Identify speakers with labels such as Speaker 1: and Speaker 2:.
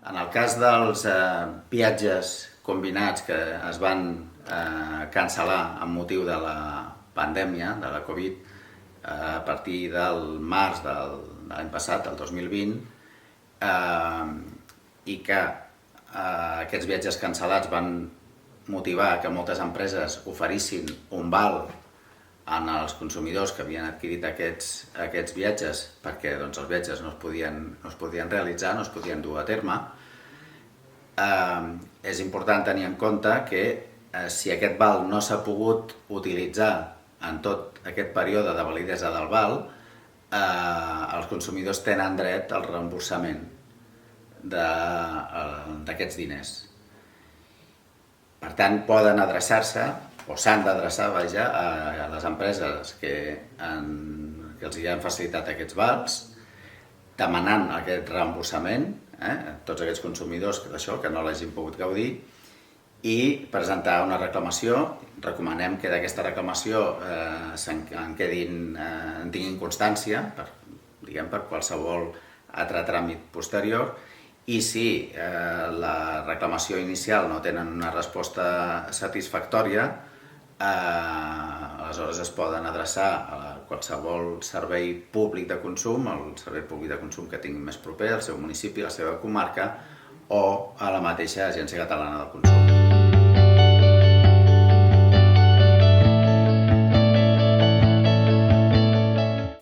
Speaker 1: En el cas dels viatges combinats que es van cancel·lar amb motiu de la pandèmia, de la Covid, a partir del març de l'any passat, del 2020, i que aquests viatges cancel·lats van motivar que moltes empreses oferissin un val en els consumidors que havien adquirit aquests viatges perquè els viatges no es podien realitzar, no es podien dur a terme. És important tenir en compte que si aquest val no s'ha pogut utilitzar en tot aquest període de validesa del val, els consumidors tenen dret al reemborsament d'aquests diners. Per tant, poden adreçar-se, o s'han d'adreçar, a les empreses que els han facilitat aquests vals, demanant aquest reemborsament, tots aquests consumidors que no l'hagin pogut gaudir, i presentar una reclamació. Recomanem que d'aquesta reclamació en tinguin constància per qualsevol altre tràmit posterior, i si la reclamació inicial no tenen una resposta satisfactòria, aleshores es poden adreçar a qualsevol servei públic de consum, el servei públic de consum que tinguin més proper, al seu municipi, a la seva comarca, o a la mateixa Agència Catalana del Consum.